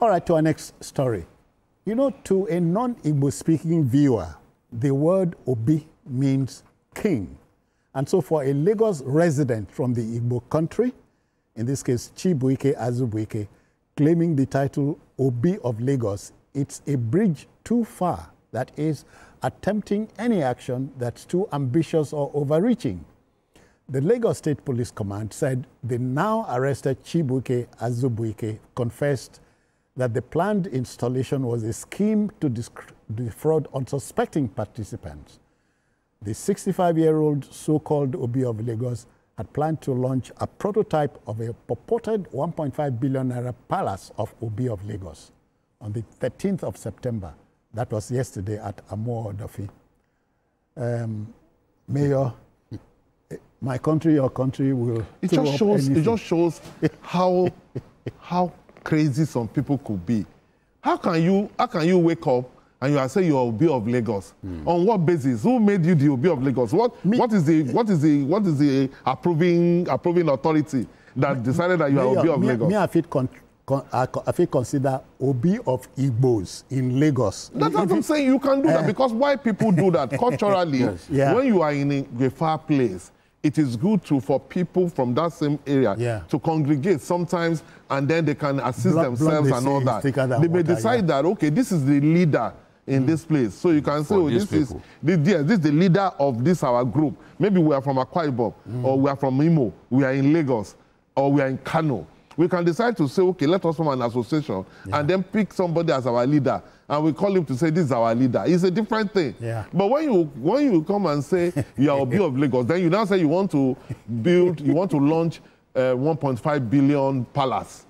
All right, to our next story. You know, to a non-Igbo speaking viewer, the word Obi means king. And so for a Lagos resident from the Igbo country, in this case, Chibuike Azubuike, claiming the title Obi of Lagos, it's a bridge too far. That is, attempting any action that's too ambitious or overreaching. The Lagos State Police Command said the now arrested Chibuike Azubuike confessed that the planned installation was a scheme to defraud unsuspecting participants. The 65-year-old so-called Obi of Lagos had planned to launch a prototype of a purported 1.5 billion naira palace of Obi of Lagos on the 13th of September. That was yesterday at Amo Odofi. Mayor, my country, your country will. It just shows how crazy some people could be. How can you wake up and you are saying you're Obi of Lagos? On what basis? Who made you the Obi of Lagos? What is the approving authority that decided that you are Obi of Lagos? I feel consider Obi of Igbos in Lagos. That's what I'm saying. You can do that because why people do that culturally? Yes. When you are in a far place, it is good for people from that same area to congregate sometimes, and then they can assist themselves and all that. They may decide that, okay, this is the leader in this place. So you can say, oh, this is the leader of this our group. Maybe we are from Akwa Ibom, or we are from Imo, we are in Lagos, or we are in Kano. We can decide to say, okay, let us form an association and then pick somebody as our leader. And we call him to say, this is our leader. It's a different thing. But when you come and say you are Obi of Lagos, then you now say you want to launch 1.5 billion palace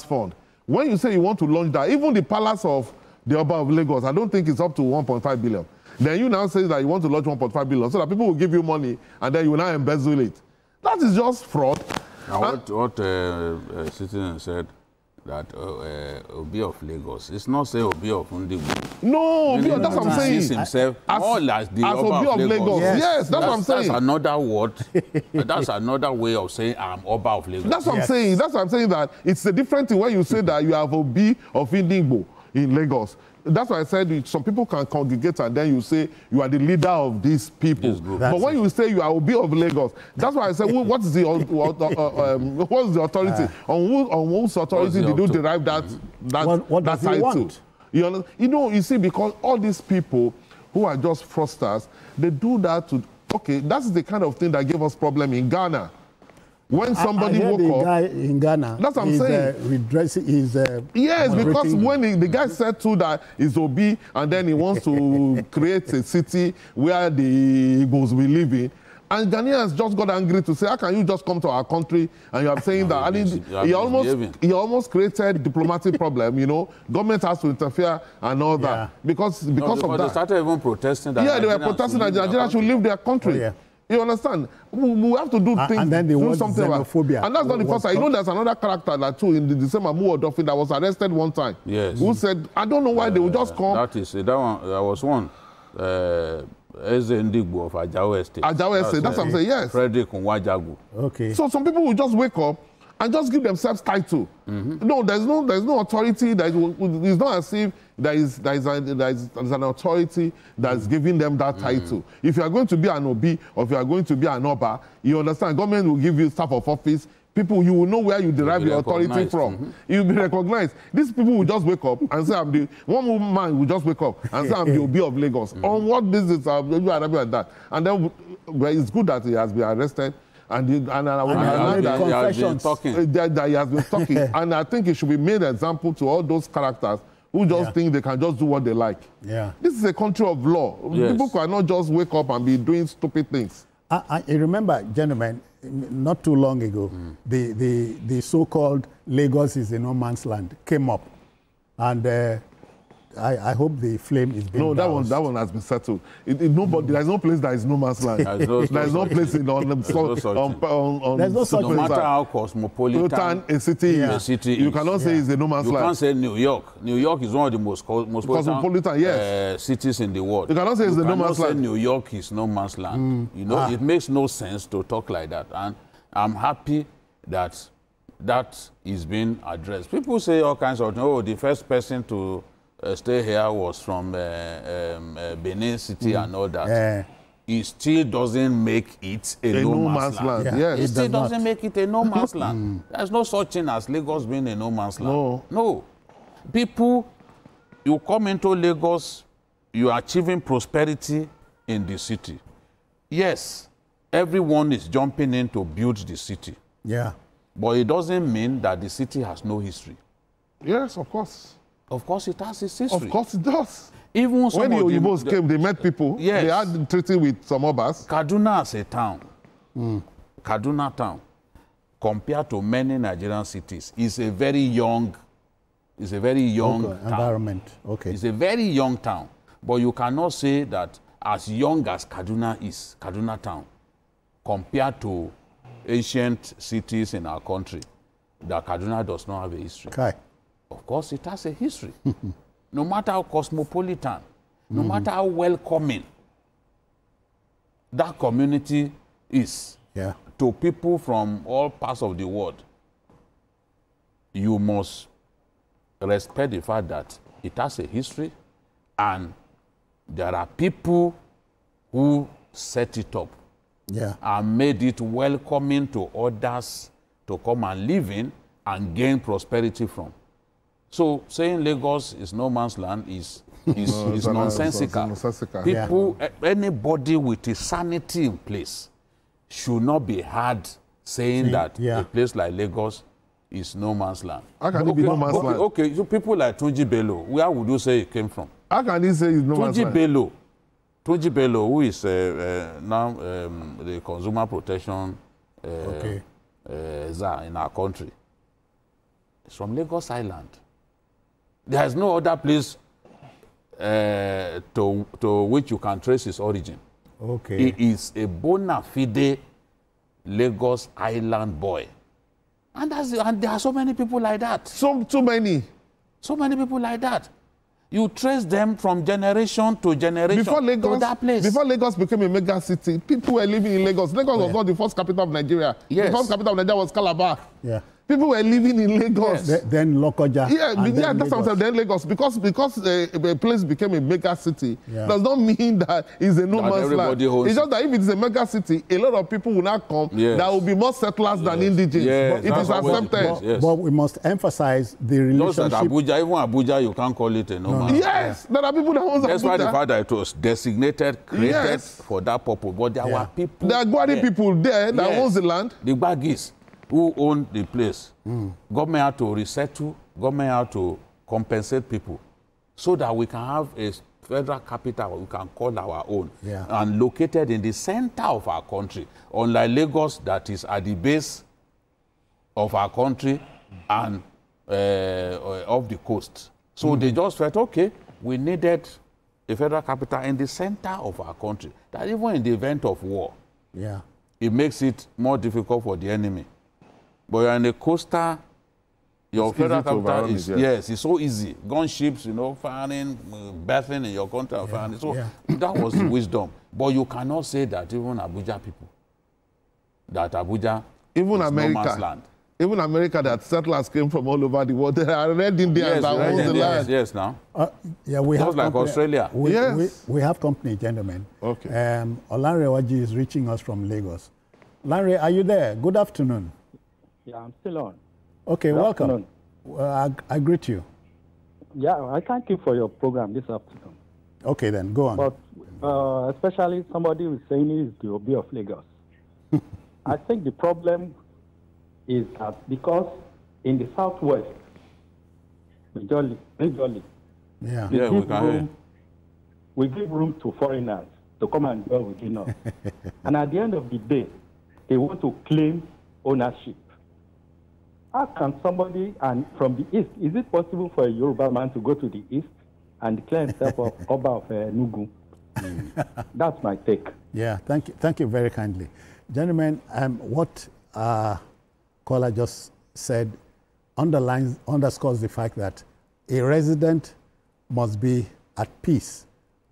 fund. When you say you want to launch that, even the palace of the Oba of Lagos, I don't think it's up to 1.5 billion. Then you now say that you want to launch 1.5 billion so that people will give you money and then you will now embezzle it. That is just fraud. Now, what citizen said that Obi of Lagos, it's not say Obi of Ndibu. No, Obi, that's what I'm saying. Himself all as the Obi of Lagos. Yes, that's what I'm saying. That's another word. That's another way of saying I'm Oba of Lagos. That's what I'm saying. That's what I'm saying, that it's a different thing when you say that you have Obi of Ndibu in Lagos. That's why I said some people can congregate and then you say you are the leader of these people. But when you say you are Obi of Lagos, that's why I said, what is the authority? On whose authority did you derive that title? You see, because all these people who are just fraudsters, they do that to, okay, that's the kind of thing that gave us problem in Ghana. When somebody woke up, guy in Ghana, that's what I'm saying. Yes, because when the guy said to that is Obi, and then he wants to create a city where the Igbos will live in, and Ghanaians just got angry to say, how can you just come to our country and you are saying that? And he almost created diplomatic problem. You know, government has to interfere and all that because of that. They started even protesting that. Yeah, they were protesting that Nigeria should leave their country. You understand? We have to do things, and then do something xenophobia. About. And that's not the first time. You know, there's another character that too in the same Amu Odofi that was arrested one time. Yes. Who said, I don't know why they would just come. That was one. Eze Ndigbo of Ajawa Estate. Ajawa Estate, that's what I'm saying, yes. Frederick Nwajagu. Okay. So some people will just wake up and just give themselves title. No, there's no authority. It's not as if there is an authority that's giving them that title. If you are going to be an Obi or if you are going to be an Oba, you understand, government will give you staff of office. People, you will know where you derive your authority from. You'll be recognized. These people will just wake up and say, one man will just wake up and say, I'm the Obi of Lagos. On what basis are you like that? And then it's good that he has been arrested. And he has been talking. And I think it should be made an example to all those characters who just think they can just do what they like. This is a country of law. People cannot just wake up and be doing stupid things. I remember, gentlemen, not too long ago, the so-called Lagos is a no man's land came up. And I hope the flame is being doused. That one has been settled. There's no place that is no man's land. There's no place there's no such no matter how cosmopolitan a city you cannot say it's a no man's land. You can't say New York. New York is one of the most cosmopolitan cities in the world. You cannot say it's a no man's land. New York is no man's land. You know, it makes no sense to talk like that. And I'm happy that that is being addressed. People say all kinds of, oh, the first person to stay here was from Benin City and all that. It still doesn't make it a no man's land. Yes. It still doesn't make it a no man's land. There's no such thing as Lagos being a no man's land. No. People, you come into Lagos, you are achieving prosperity in the city. Yes, everyone is jumping in to build the city. Yeah. But it doesn't mean that the city has no history. Yes, of course. Of course it has its history. Of course it does. Even when the Oyibos came, they met people. Yes. They had a treaty with some others. Kaduna as a town, Kaduna town, compared to many Nigerian cities, is a very young, town. Environment. Okay. It's a very young town. But you cannot say that as young as Kaduna is, Kaduna town, compared to ancient cities in our country, that Kaduna does not have a history. Okay. Of course, it has a history. No matter how cosmopolitan, no matter how welcoming that community is to people from all parts of the world, you must respect the fact that it has a history and there are people who set it up and made it welcoming to others to come and live in and gain prosperity from. So saying Lagos is no man's land is nonsensical. People, anybody with a sanity in place should not be heard saying that a place like Lagos is no man's land. How can it be no man's land? Okay, so people like Tunji Bello, where would you say he came from? How can he say it's no man's land? Tunji Bello, who is now the consumer protection czar in our country, is from Lagos Island. There is no other place to which you can trace his origin. Okay. He is a bona fide Lagos Island boy. And there are so many people like that. Too many. So many people like that. You trace them from generation to generation to that place. Before Lagos became a mega city, people were living in Lagos. Lagos was not the first capital of Nigeria. Yes. The first capital of Nigeria was Calabar. Yeah. People were living in Lagos. Yes. Then Lokoja. That's what I'm saying. Then Lagos. Because a place became a mega city does not mean that it's a no man's land. It's just that if it's a mega city, a lot of people will not come. Yes. There will be more settlers than indigenous. Yes. It is accepted. But we must emphasize the relationship. Just Abuja, even Abuja, you can't call it a no man's land. Yes, there are people that want Abuja. That's why the fact that it was designated, created for that purpose. But there were people. There are Gwari people there that owns the land. The Bagis who own the place. Government had to resettle, government had to compensate people so that we can have a federal capital we can call our own and located in the center of our country, unlike Lagos that is at the base of our country and off the coast. So they just felt, okay, we needed a federal capital in the center of our country, that even in the event of war, it makes it more difficult for the enemy. But you're in a coastal, your federal capital is, it's so easy. Gunships, firing, bathing in your country, firing. So that was the wisdom. But you cannot say that even Abuja people, that Abuja even is America, no man's land. Even America, that settlers came from all over the world. There are red Indians that own the land. Yes, now. We just have like company, Australia. We have company, gentlemen. Okay. Olanre Waji is reaching us from Lagos. Lanre, are you there? Good afternoon. Yeah, I'm still on. Okay, welcome. I greet you. Yeah, I thank you for your program this afternoon. Okay, then, go on. But especially somebody who's saying it is the Obi of Lagos. I think the problem is that because in the southwest, majorly, we give room to foreigners to come and dwell within us. And at the end of the day, they want to claim ownership. How can somebody from the east, is it possible for a Yoruba man to go to the east and declare himself Oba of Nugu? That's my take. Yeah, thank you very kindly. Gentlemen, what caller just said underscores the fact that a resident must be at peace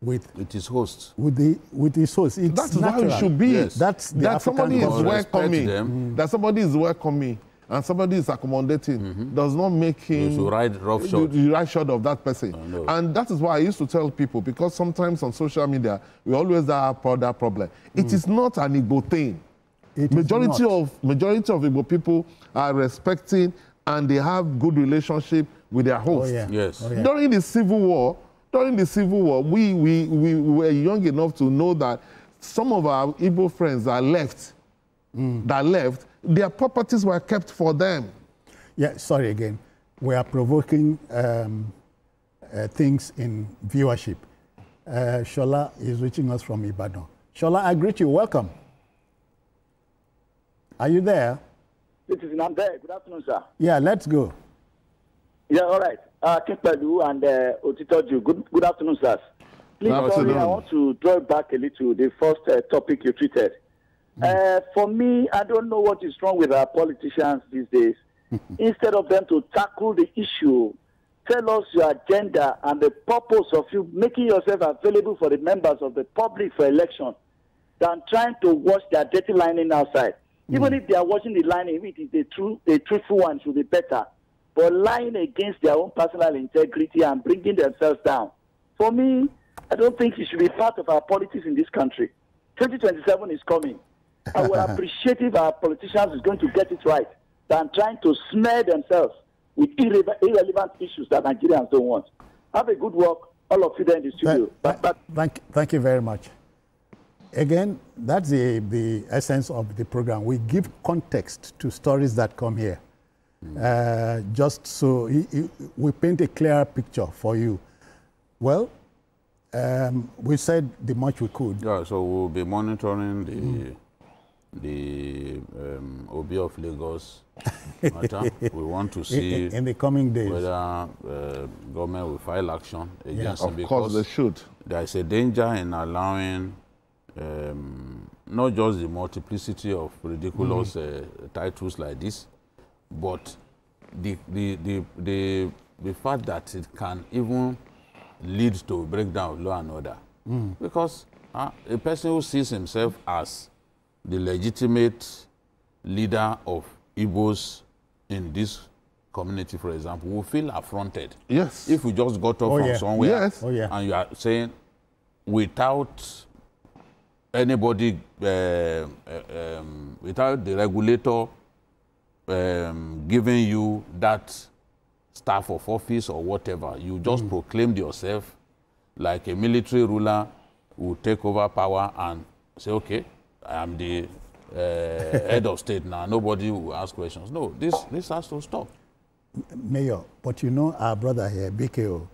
with his host. With his host. That's natural. How it should be. Yes. That's the that somebody is welcoming. That somebody is welcoming. and somebody is accommodating, does not make him you ride roughshod. You ride short of that person. No. And that is why I used to tell people, because sometimes on social media, we always have that problem. It is not an Igbo thing. Majority of Igbo people are respecting and they have good relationship with their hosts. Oh, yeah. Yes. Oh, yeah. During the Civil War, we were young enough to know that some of our Igbo friends that left, their properties were kept for them. Yeah, sorry again. We are provoking things in viewership. Shola is reaching us from Ibadan. Shola, I greet you. Welcome. Are you there? I'm there. Good afternoon, sir. Yeah, let's go. Yeah, all right. King Pelu and Otitoju, good afternoon, sirs. Please, sorry, I want to draw back a little the first topic you treated. For me, I don't know what is wrong with our politicians these days. Instead of them to tackle the issue, tell us your agenda and the purpose of you making yourself available for the members of the public for election than trying to watch their dirty lining outside. Even if they are watching the lining, if it is a truthful one, it should be better. But lying against their own personal integrity and bringing themselves down, for me, I don't think it should be part of our politics in this country. 2027 is coming. I would appreciate if our politicians is going to get it right than trying to smear themselves with irrelevant issues that Nigerians don't want. Have a good work, all of you there in the studio. Thank you very much. Again, that's the essence of the program. We give context to stories that come here. Just so we paint a clear picture for you. Well, we said the much we could. Yeah, so we'll be monitoring the OB of Lagos matter. We want to see in the coming days whether government will file action against him. Of course they should. There is a danger in allowing not just the multiplicity of ridiculous titles like this, but the fact that it can even lead to breakdown of law and order. Because a person who sees himself as the legitimate leader of Igbos in this community, for example, will feel affronted. Yes. If we just got up from somewhere and you are saying without anybody, without the regulator giving you that staff of office or whatever, you just proclaimed yourself like a military ruler who take over power and say, okay, I am the head of state now. Nobody will ask questions. No, this has to stop. Mayor, but you know our brother here, BKO,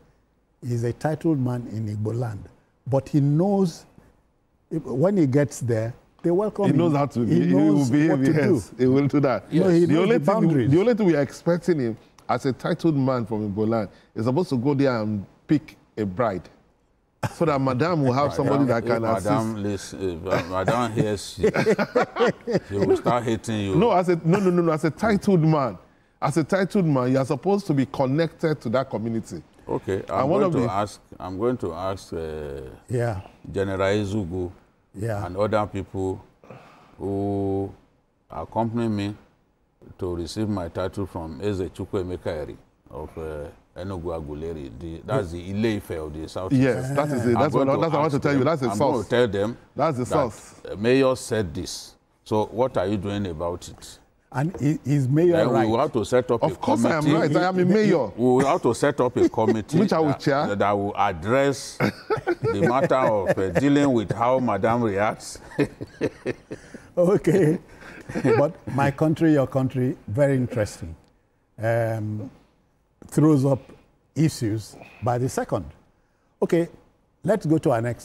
is a titled man in Igbo land, but he knows when he gets there, they welcome him. He knows how to be. He knows what to do. He will do that. Yes. No, he knows the boundaries. The only thing we are expecting him as a titled man from Igbo land is supposed to go there and pick a bride, so that Madam will have somebody that can assist. Madam hears, she will start hating you. No, as a titled man, you are supposed to be connected to that community. Okay, I'm going to ask General Izugu and other people who accompany me to receive my title from Eze Chukwuemeka Eri of Enugu Aguleri. That's the Ile-Ife of the South. Yes, that is it. That's what I want to tell you. That's the source. I'm going to tell them that's the source. Mayor said this. So what are you doing about it? And is mayor then right? We will have to set up a committee. Of course I am right. I am a mayor. We will have to set up a committee which I will chair. That will address the matter of dealing with how Madam reacts. Okay. But my country, your country, very interesting. Throws up issues by the second. Okay, let's go to our next